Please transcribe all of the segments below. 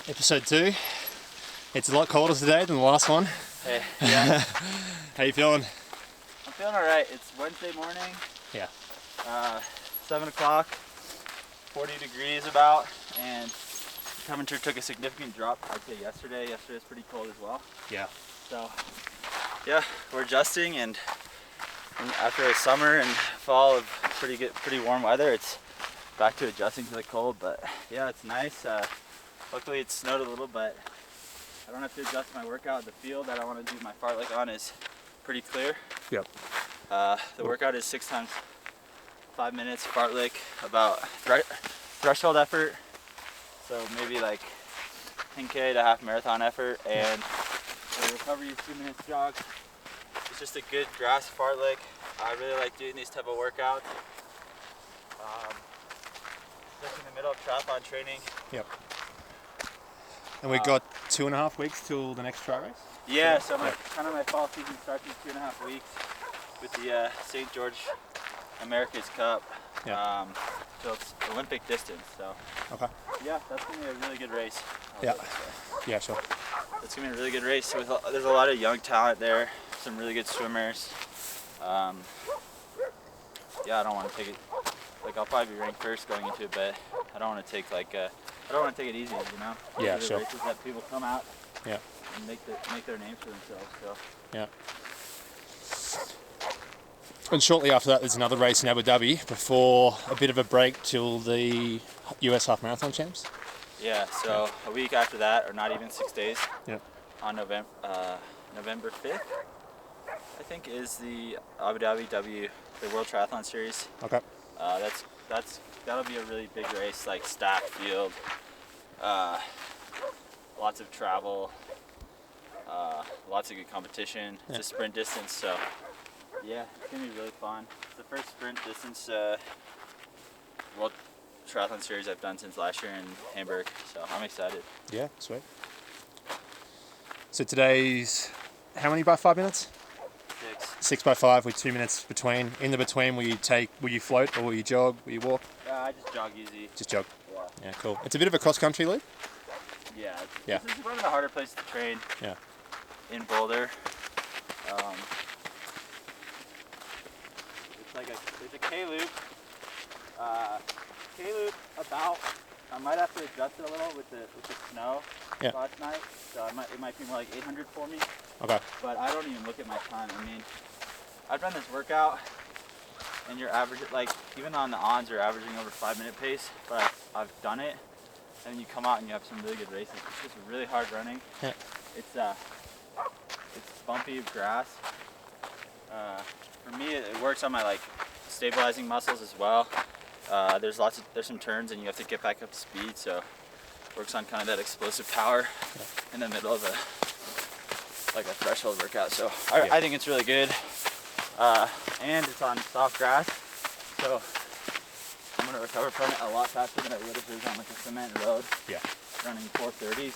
Episode 2. It's a lot colder today than the last one. Hey, yeah. How you feeling? I'm feeling alright. It's Wednesday morning. Yeah. 7 o'clock, 40 degrees about, and the temperature took a significant drop, I'd say yesterday. Yesterday was pretty cold as well. Yeah. So, yeah, we're adjusting, and after a summer and fall of pretty warm weather, it's back to adjusting to the cold, but yeah, it's nice. Luckily it snowed a little, but I don't have to adjust my workout. The field that I want to do my fartlek on is pretty clear. Yep. The workout is 6 times 5 minutes fartlek, about threshold effort, so maybe like 10K to half marathon effort, and the recovery is 2 minutes jog. It's just a good grass fartlek. I really like doing these type of workouts, especially in the middle of triathlon training. Yep. And we've got 2.5 weeks till the next tri race? Yeah, so my fall season starts in 2.5 weeks with the St. George America's Cup. Yeah. So it's Olympic distance. So Okay. yeah, that's gonna be a really good race. Yeah. Yeah, sure. It's gonna be a really good race. There's a lot of young talent there, some really good swimmers. Yeah, I don't want to take it. Like, I'll probably be ranked first going into it, but I don't want to take I don't want to take it easy, you know. Yeah, These are sure. races that people come out. Yeah. And make their names for themselves. So. Yeah. And shortly after that, there's another race in Abu Dhabi before a bit of a break till the US Half Marathon Champs. Yeah, so a week after that, or not even 6 days, Yeah. on November 5th, I think, is the Abu Dhabi the World Triathlon Series. Okay. That'll be a really big race, like stacked field, lots of travel, lots of good competition. It's a sprint distance, so yeah, it's gonna be really fun. It's the first sprint distance World Triathlon Series I've done since last year in Hamburg, so I'm excited. Yeah, sweet. So today's, how many by 5 minutes? 6. 6 by 5 with 2 minutes between. In the between, will you float or will you jog? Will you walk? I just jog easy. Just jog. Yeah. Yeah, cool. It's a bit of a cross-country loop. Yeah. Yeah. This is one of the harder places to train. Yeah. In Boulder. It's a K-loop. K-loop about, I might have to adjust it a little with the snow last night, so it might be more like 800 for me. Okay. But I don't even look at my time. I mean, I've done this workout, and you're averaging, like, even on the ons, you're averaging over 5 minute pace, but I've done it, and you come out and you have some really good races. It's just really hard running. Yeah. It's bumpy grass. For me, it works on my like stabilizing muscles as well. There's some turns and you have to get back up to speed, so it works on kind of that explosive power in the middle of a threshold workout. So I think it's really good, and it's on soft grass, so I'm gonna recover from it a lot faster than I would if it was on like a cement road. Yeah. Running 4:30s.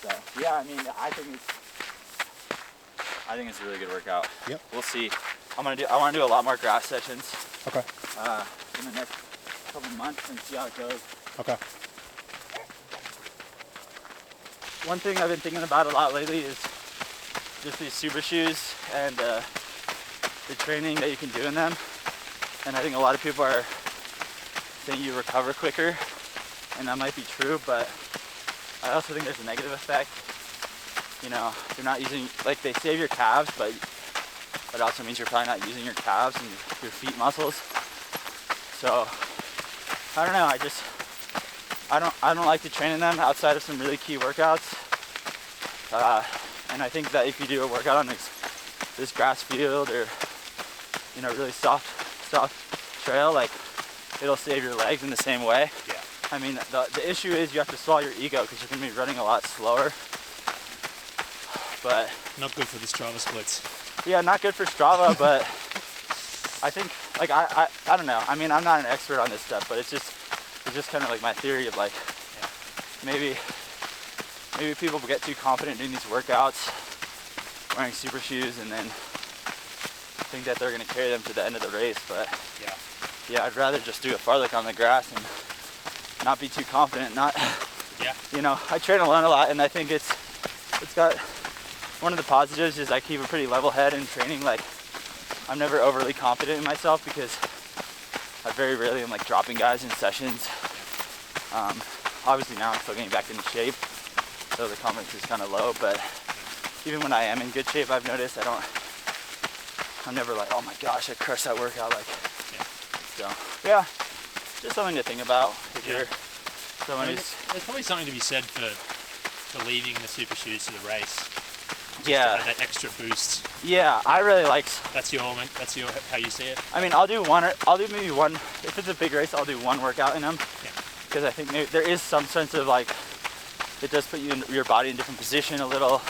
So yeah, I mean, I think it's a really good workout. Yep. We'll see. I want to do a lot more grass sessions. Okay. In the next couple months and see how it goes. Okay. One thing I've been thinking about a lot lately is just these super shoes and the training that you can do in them. And I think a lot of people are saying you recover quicker, and that might be true, but I also think there's a negative effect. You know, you're not using, like, they save your calves, but it also means you're probably not using your calves and your feet muscles. So I don't know. I don't like to train in them outside of some really key workouts. And I think that if you do a workout on this grass field or, you know, really soft trail, like, it'll save your legs in the same way. Yeah. I mean, the issue is you have to swallow your ego because you're going to be running a lot slower. But Not good for the Strava splits. yeah, not good for Strava, but I think, like, I don't know. I mean, I'm not an expert on this stuff, but it's just kind of like my theory of, like, maybe people get too confident doing these workouts, wearing super shoes, and then think that they're going to carry them to the end of the race. But yeah, I'd rather just do a fartlek on the grass and not be too confident, not, Yeah. you know, I train alone a lot, and I think it's got, one of the positives is I keep a pretty level head in training. Like, I'm never overly confident in myself because I very rarely am like dropping guys in sessions. Obviously now I'm still getting back into shape, so the confidence is kind of low, but even when I am in good shape, I've noticed I'm never like, oh my gosh, I crushed that workout, like, so, yeah, just something to think about if you're someone who's... There's probably something to be said for leaving the super shoes to the race. Yeah. That extra boost. Yeah, I really like... That's your how you see it? I mean, I'll do maybe one, if it's a big race, I'll do one workout in them. Yeah. Because I think maybe there is some sense of like, it does put your body in a different position a little.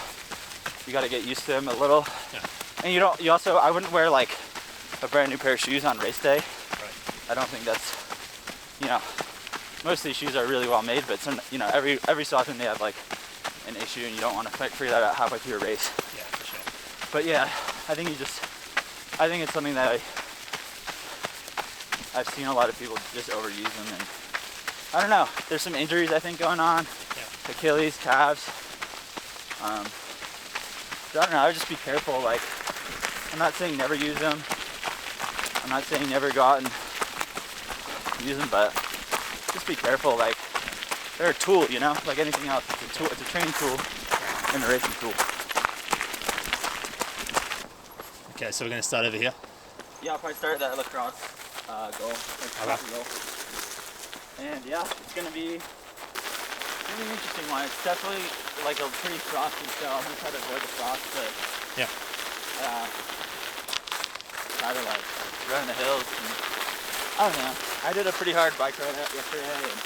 You got to get used to them a little. Yeah. And I wouldn't wear like a brand new pair of shoes on race day. Right. I don't think that's, most of these shoes are really well made, but some, every so often they have like an issue and you don't want to figure that out halfway through a race. Yeah, for sure. But yeah, I think it's something that I've seen a lot of people just overuse them, and I don't know, there's some injuries I think going on. Yeah. Achilles, calves. So I don't know, I would just be careful. Like, I'm not saying never use them. I'm not saying never go out and use them, but just be careful. Like, they're a tool, like anything else. It's a tool. It's a training tool and a racing tool. Okay, so we're going to start over here. Yeah, I'll probably start at that lacrosse goal. Goal. And yeah, it's gonna be an interesting one. It's definitely like a pretty frosty, so I'm gonna try to avoid the frost, but Yeah. Try to like run the hills. And, I don't know. I did a pretty hard bike ride out yesterday, and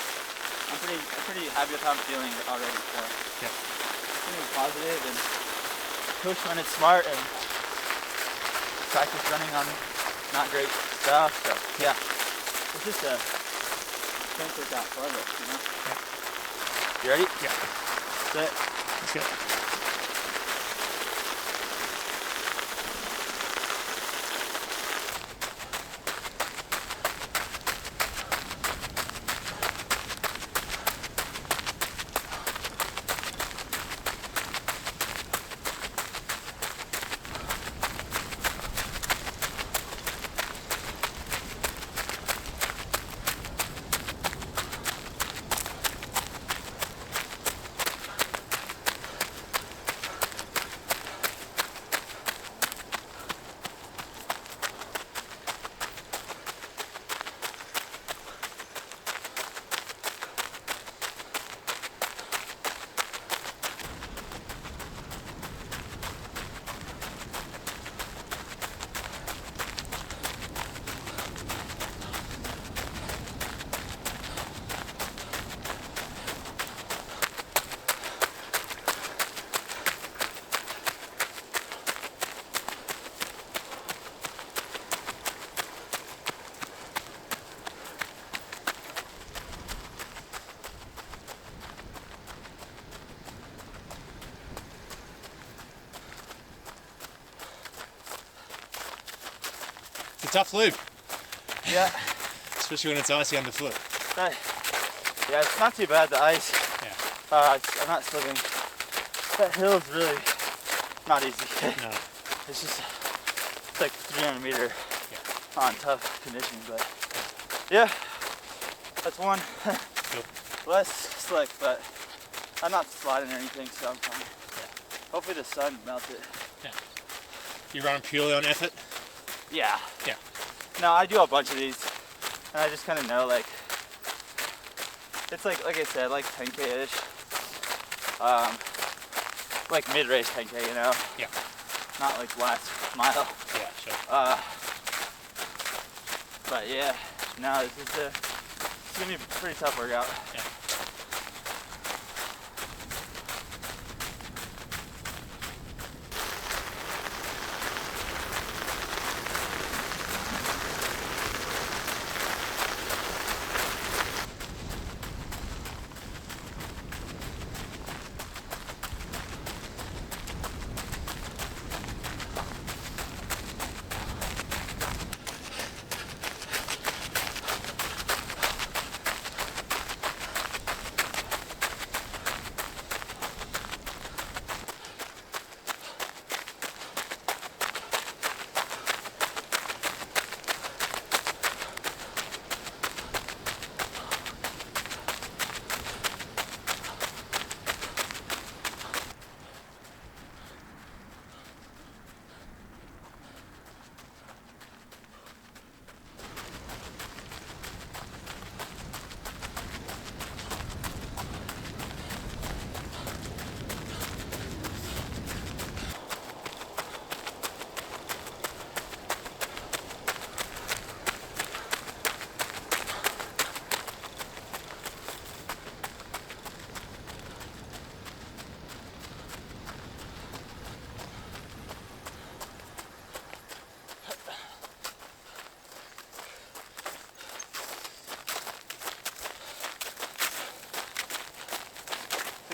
I'm pretty happy with how I'm feeling already. So Yeah. feeling positive and push when it's smart, and practice running on not great stuff. So yeah, it's just a can't take that farther, Yeah. You ready? Yeah. Set. Let's go. It's a tough loop, Yeah. especially when it's icy underfoot. Right. Yeah, it's not too bad, the ice. Yeah. I'm not slipping. That hill's really not easy. No. It's just, it's like 300 meter on tough conditions, but yeah, that's one. Cool. Less slick, but I'm not sliding or anything, so I'm fine. Yeah. Hopefully the sun melts it. Yeah. You run purely on effort? Yeah. Yeah. No, I do a bunch of these, and I just kind of know, like, it's like I said, like 10K-ish. Like mid-race 10K, Yeah. Not like last mile. Yeah, sure. But yeah, no, it's gonna be a pretty tough workout. Yeah.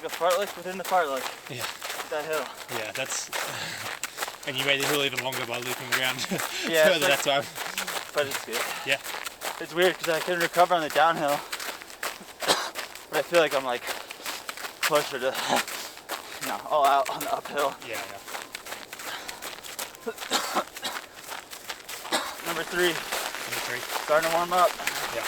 a fartlek within the fartlek. Yeah. That hill. Yeah, that's. And you made the hill even longer by looping around Yeah, further that time. But it's good. Yeah. It's weird because I can recover on the downhill, but I feel like I'm like closer to, all out on the uphill. Yeah. Number three. Number 3. Starting to warm up. Yeah.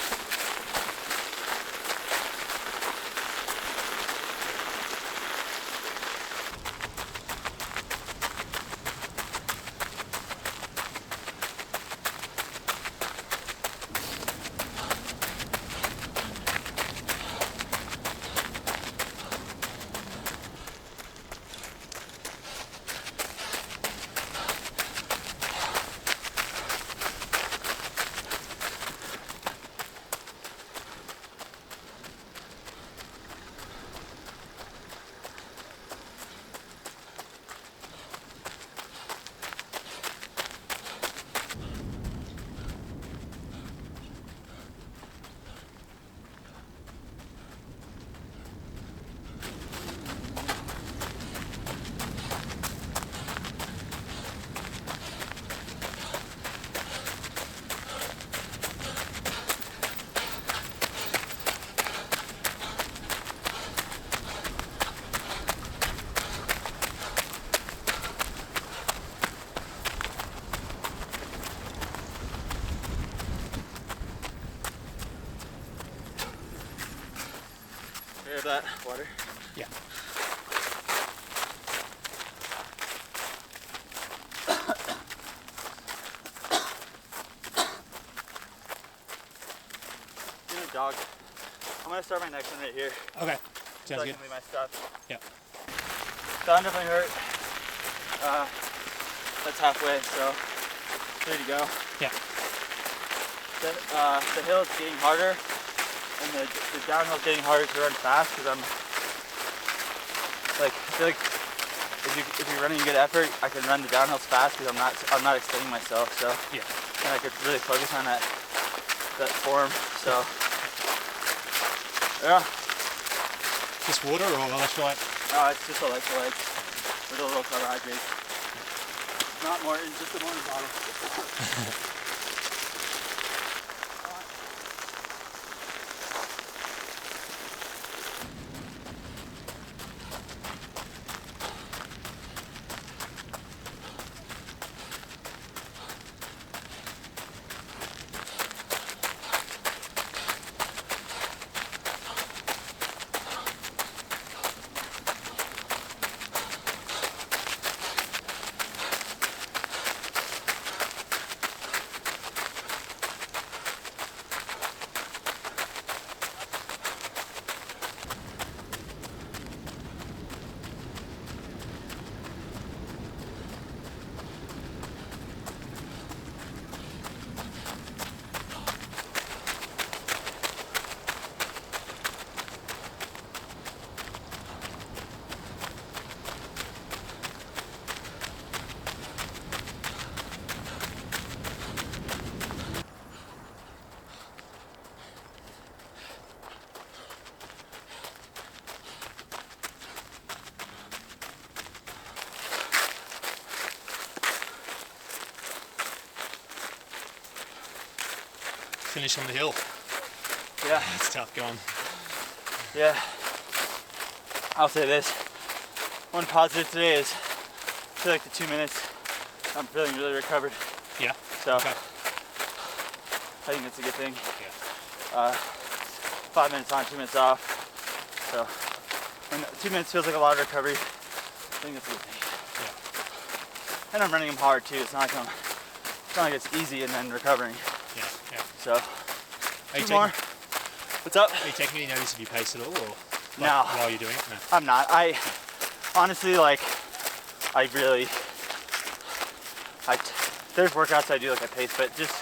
Grab that water. Yeah. Give me a dog. I'm gonna start my next one right here. Okay. So Sounds I good. can leave my stuff. Yeah. Thumb definitely hurt. That's halfway, so ready to go. Yeah. The hill's getting harder, and the downhill's getting harder to run fast because I'm like, I feel like if you're running a good effort, I can run the downhills fast because I'm not extending myself. So Yeah. and I could really focus on that form. So yeah. Just water or electrolyte? It's just electrolytes with a little carbohydrates. Not more, it's just a morning bottle. Finish on the hill. Yeah. It's tough going. Yeah. I'll say this. One positive today is I feel like the 2 minutes I'm feeling really recovered. Yeah. So Okay. I think that's a good thing. Yeah. 5 minutes on, 2 minutes off. So when 2 minutes feels like a lot of recovery, I think that's a good thing. Yeah. And I'm running them hard too. It's not like it's easy and then recovering. Yeah. Yeah. So Are you two more. What's up? Are you taking any notice of your pace at all, or No. while you're doing it? No. I'm not. I honestly there's workouts I do like a pace, but just,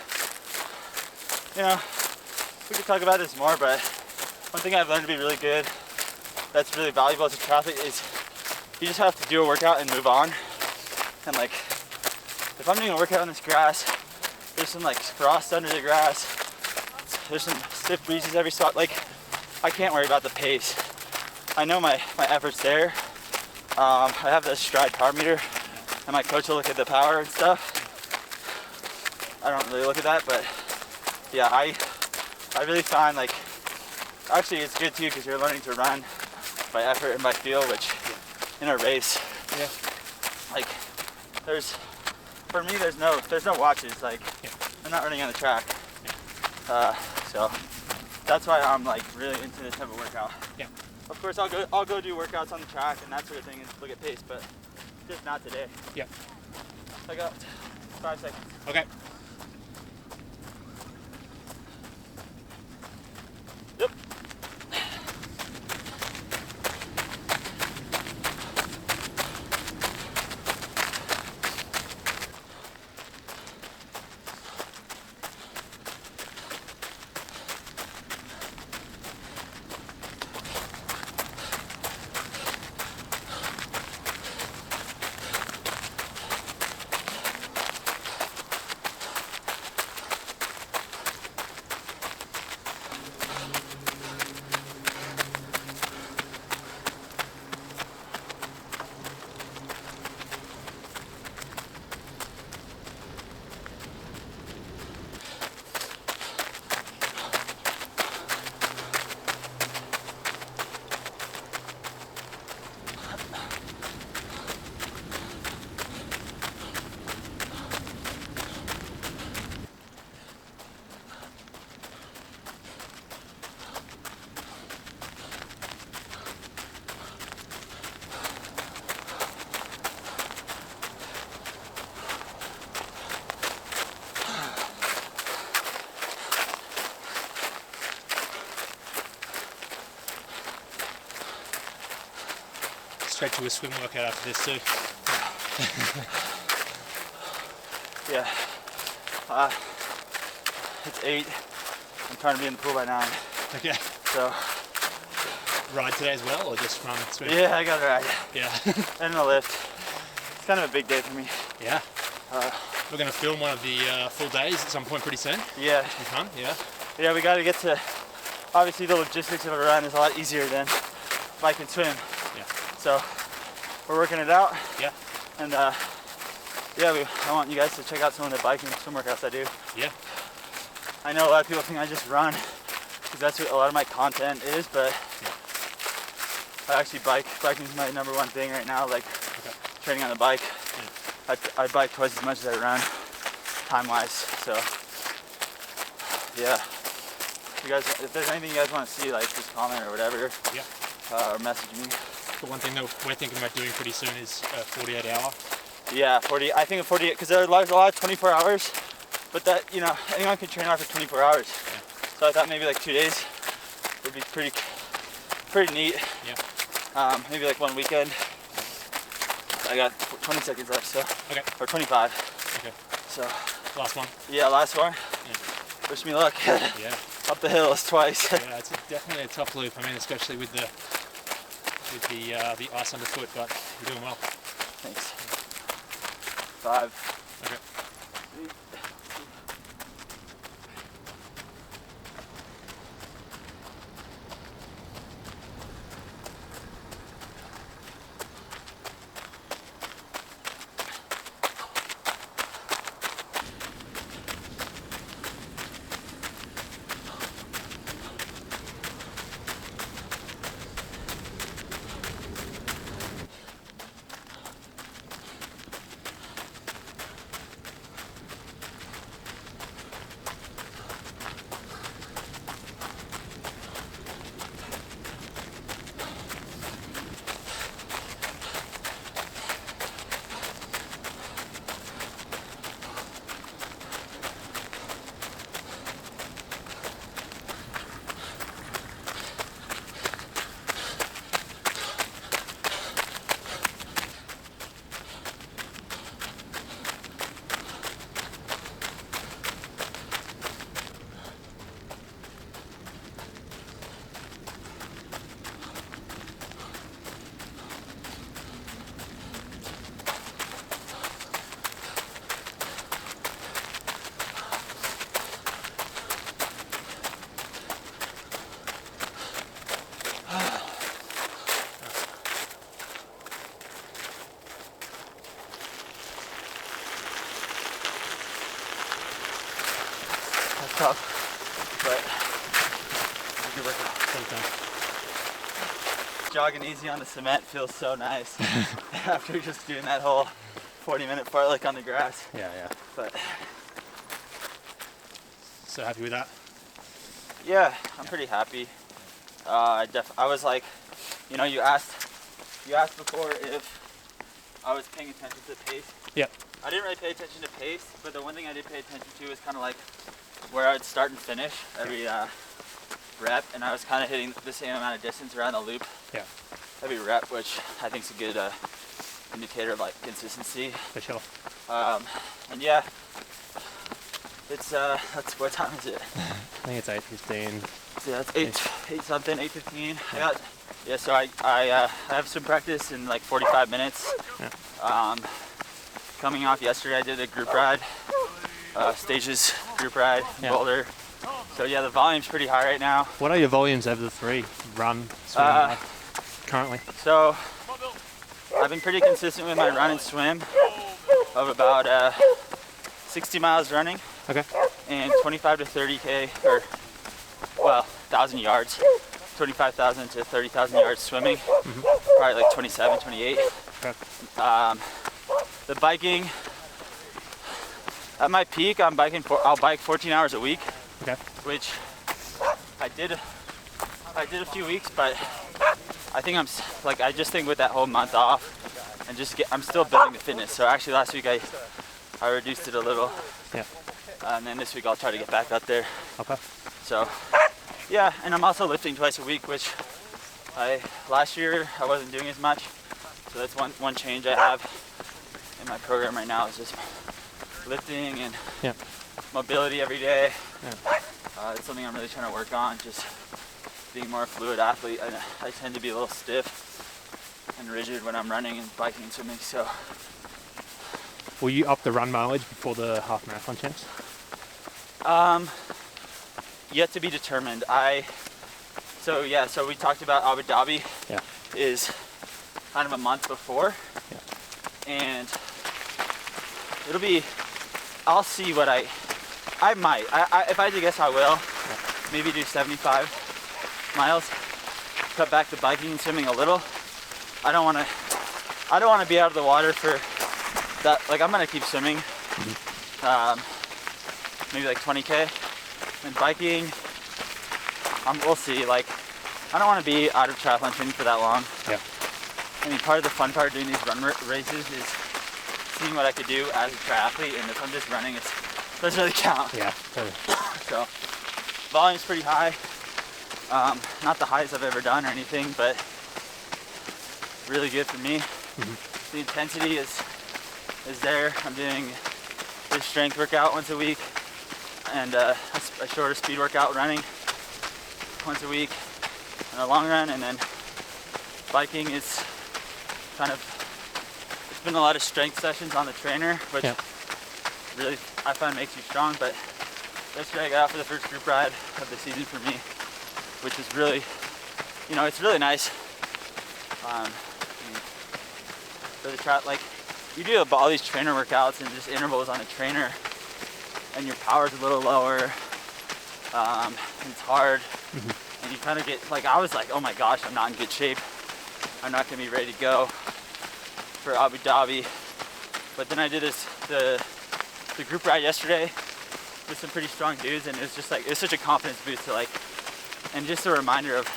we could talk about this more, but one thing I've learned to be really good that's really valuable as a triathlete is you just have to do a workout and move on. And like, if I'm doing a workout on this grass, there's some like frost under the grass, there's some stiff breezes every spot, like I can't worry about the pace. I know my effort's there. I have the stride power meter, and my coach will look at the power and stuff. I don't really look at that, but yeah, I really find like, actually it's good too because you're learning to run by effort and by feel, which in a race, like for me there's no watches, like I'm not running on the track, so that's why I'm like really into this type of workout. Yeah. Of course I'll go do workouts on the track and that sort of thing and look at pace, but just not today. Yeah. I got 5 seconds. Okay. Yep. Straight to a swim workout after this too. Yeah. It's 8. I'm trying to be in the pool by 9. Okay. So. Ride today as well, or just run, swim? Yeah, I got a ride. Yeah. And a lift. It's kind of a big day for me. Yeah. We're going to film one of the full days at some point pretty soon. Yeah. It'll be fun, yeah. Yeah, we got to get to. Obviously, the logistics of a run is a lot easier than bike and swim. Yeah. So we're working it out. Yeah. And yeah, I want you guys to check out some of the bike and swim workouts I do. Yeah. I know a lot of people think I just run because that's what a lot of my content is, but I actually biking is my number one thing right now, like training on the bike. I bike twice as much as I run, time-wise, so yeah. You guys, if there's anything you guys want to see, like just comment or whatever, or message me. The one thing that we're thinking about doing pretty soon is a 48 hour. Yeah, 40. I think 48 because there's a lot of 24 hours, but that, you know, anyone can train out for 24 hours. Yeah. So I thought maybe like 2 days would be pretty neat. Yeah. Maybe like one weekend. I got 20 seconds left, so. Okay. Or 25. Okay. So. Last one. Yeah, last one. Yeah. Wish me luck. Yeah. Up the hills twice. Yeah, it's definitely a tough loop. I mean, especially with the ice underfoot, but you're doing well. Thanks. 5. Okay. 3. jogging easy on the cement feels so nice after just doing that whole 40-minute fartlek on the grass. Yeah. But So happy with that? yeah, I'm pretty happy. I was like, you know, you asked before if I was paying attention to pace. Yep. I didn't really pay attention to pace, but the one thing I did pay attention to is kind of like where I'd start and finish every rep, and I was kind of hitting the same amount of distance around the loop every rep, which I think is a good indicator of like consistency. For sure. And yeah, it's what time is it? I think it's 8:15. So yeah, it's 8 something, 8:15. So I have some practice in like 45 minutes. Yeah. Coming off yesterday, I did a group ride, stages group ride, in Boulder. So yeah, the volume's pretty high right now. What are your volumes over the 3? Run, swim, currently? So I've been pretty consistent with my run and swim of about 60 miles running. Okay. And 25 to 30K, or, well, 1,000 yards. 25,000 to 30,000 yards swimming. Probably like 27, 28. Okay. The biking, at my peak, I'll bike 14 hours a week. Okay. Which I did a few weeks, but I think I just think with that whole month off and I'm still building the fitness. So actually last week I reduced it a little. Yeah. And then this week I'll try to get back out there. Okay. So yeah, and I'm also lifting twice a week, which last year I wasn't doing as much. So that's one change I have in my program right now is just lifting and mobility every day. Yeah. It's something I'm really trying to work on, just being more a fluid athlete. I tend to be a little stiff and rigid when I'm running and biking and swimming, so. Will you up the run mileage before the half marathon chance? Yet to be determined. So we talked about Abu Dhabi. Yeah. Is kind of a month before. Yeah. And I'll see what I might. If I had to guess, I will. Yeah. Maybe do 75 miles. Cut back the biking and swimming a little. I don't want to be out of the water for that. Like I'm gonna keep swimming. Maybe like 20K. And biking, we'll see. Like I don't want to be out of triathlon training for that long. Yeah. I mean, part of the fun part of doing these run races is seeing what I could do as a triathlete, and if I'm just running, it doesn't really count. Yeah, totally. So, volume's pretty high. Not the highest I've ever done or anything, but really good for me. The intensity is there. I'm doing this strength workout once a week, and a shorter speed workout running once a week, and a long run, and then biking is kind of, it's been a lot of strength sessions on the trainer, which really I find makes you strong. But yesterday I got out for the first group ride of the season for me, which is really, it's really nice. For the like you do all these trainer workouts and just intervals on a trainer, and your power's a little lower, and it's hard, and you kind of get like, I was like, oh my gosh, I'm not in good shape. I'm not gonna be ready to go for Abu Dhabi. But then I did the group ride yesterday with some pretty strong dudes, and it was just like, it's such a confidence boost to like, and just a reminder of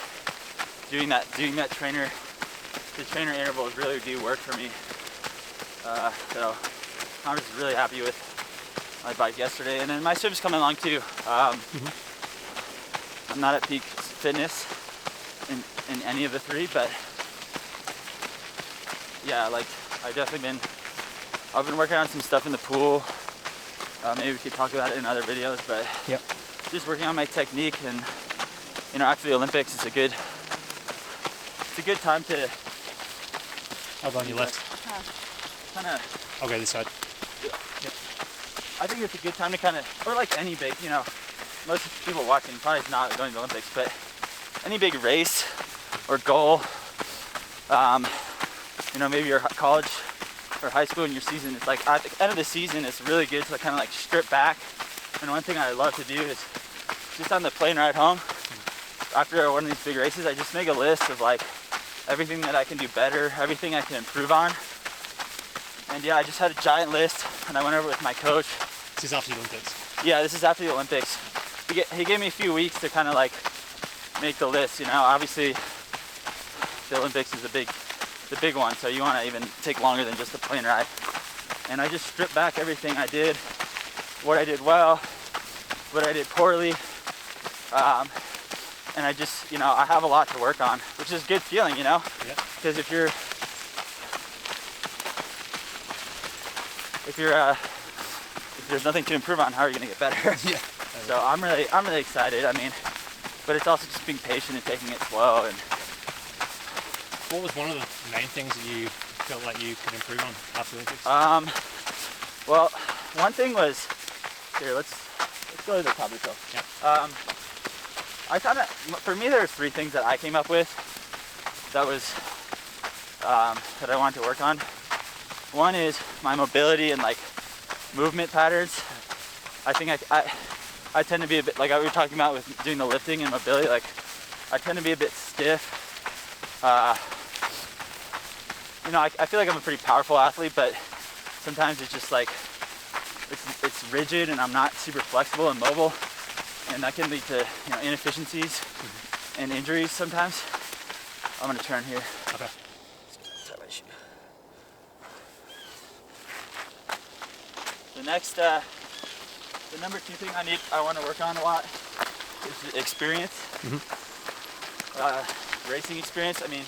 doing that trainer, the trainer intervals really do work for me. So I'm just really happy with my bike yesterday, and then my swim's coming along too. I'm not at peak fitness in any of the three, but yeah, like I've been working on some stuff in the pool. Maybe we could talk about it in other videos, but just working on my technique, and after the Olympics, it's a good time to. I'll go on your left. I'll go this side. I think it's a good time to kind of, or like any big, most people watching probably not going to the Olympics, but any big race or goal, maybe your college or high school in your season, it's like at the end of the season, it's really good to kind of like strip back. And one thing I love to do is just on the plane ride home, after one of these big races, I just make a list of like everything that I can do better, everything I can improve on. And yeah, I just had a giant list, and I went over it with my coach. This is after the Olympics. Yeah, this is after the Olympics. He gave me a few weeks to kind of like make the list. You know, obviously the Olympics is the big one, so you want to even take longer than just a plane ride. And I just stripped back everything I did, what I did well, what I did poorly, and I just, you know, I have a lot to work on, which is a good feeling, you know, because if there's nothing to improve on, how are you gonna get better? Yeah. So I'm really excited. I mean, but it's also just being patient and taking it slow. And what was one of the main things that you felt like you could improve on after the Olympics? Well, one thing was here. Let's go to the top of the hill. Yeah. For me, there's 3 things that I came up with that was that I wanted to work on. One is my mobility and like movement patterns. I think I tend to be a bit, like we were talking about with doing the lifting and mobility, like I tend to be a bit stiff. You know, I feel like I'm a pretty powerful athlete, but sometimes it's just like it's rigid and I'm not super flexible and mobile, and that can lead to, you know, inefficiencies and injuries sometimes. I'm gonna turn here. Okay. The next, the number 2 thing I want to work on a lot is experience. Racing experience. I mean,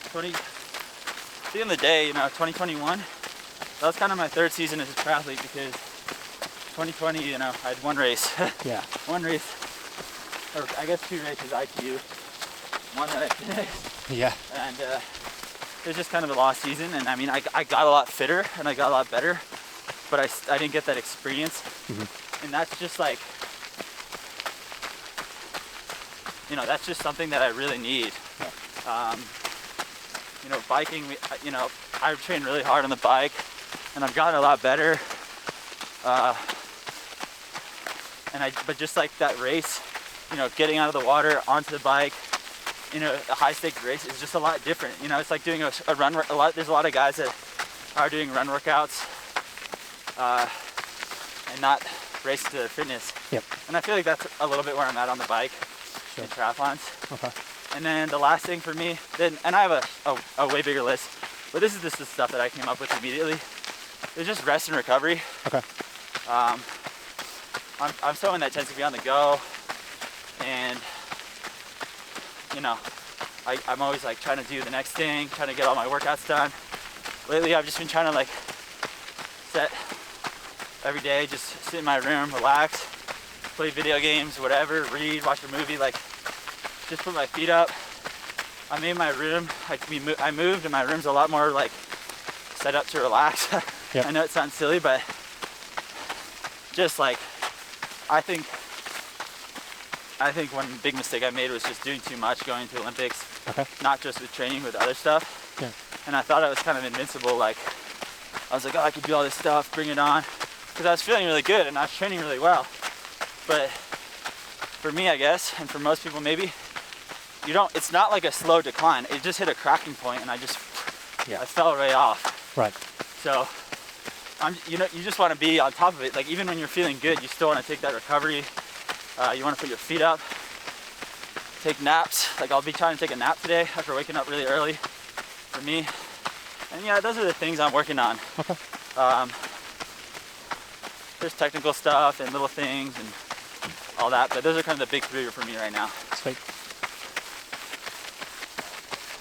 at the end of the day, you know, 2021, that was kind of my 3rd season as a triathlete, because 2020, you know, I had 1 race. Yeah. 1 race, or I guess 2 races ITU. 1 that I finished. Yeah. And it was just kind of a lost season. And I mean, I got a lot fitter and I got a lot better, but I didn't get that experience. And that's just like, you know, that's just something that I really need. Yeah. You know, biking, you know, I've trained really hard on the bike and I've gotten a lot better. But just like that race, you know, getting out of the water onto the bike, you know, a high stakes race is just a lot different. You know, it's like doing a run. There's a lot of guys that are doing run workouts and not race to their fitness. Yep. And I feel like that's a little bit where I'm at on the bike in triathlons. Okay. And then the last thing for me, and I have a way bigger list, but this is just the stuff that I came up with immediately. It's just rest and recovery. Okay. I'm someone that tends to be on the go, and you know, I'm always like trying to do the next thing, trying to get all my workouts done. Lately, I've just been trying to like set every day, just sit in my room, relax, play video games, whatever, read, watch a movie, like just put my feet up. I made my room, I moved, and my room's a lot more like set up to relax. Yep. I know it sounds silly, but just like I think one big mistake I made was just doing too much going to the Olympics. Okay. Not just with training, with other stuff. Yeah. And I thought I was kind of invincible. Like I was like, oh, I could do all this stuff, bring it on, because I was feeling really good and I was training really well. But for me, I guess, and for most people maybe, it's not like a slow decline. It just hit a cracking point and I fell right off. Right. So you just want to be on top of it. Like even when you're feeling good, you still want to take that recovery. You want to put your feet up, take naps. Like I'll be trying to take a nap today after waking up really early for me. And yeah, those are the things I'm working on. Okay. There's technical stuff and little things and all that, but those are kind of the big 3 for me right now. Sweet.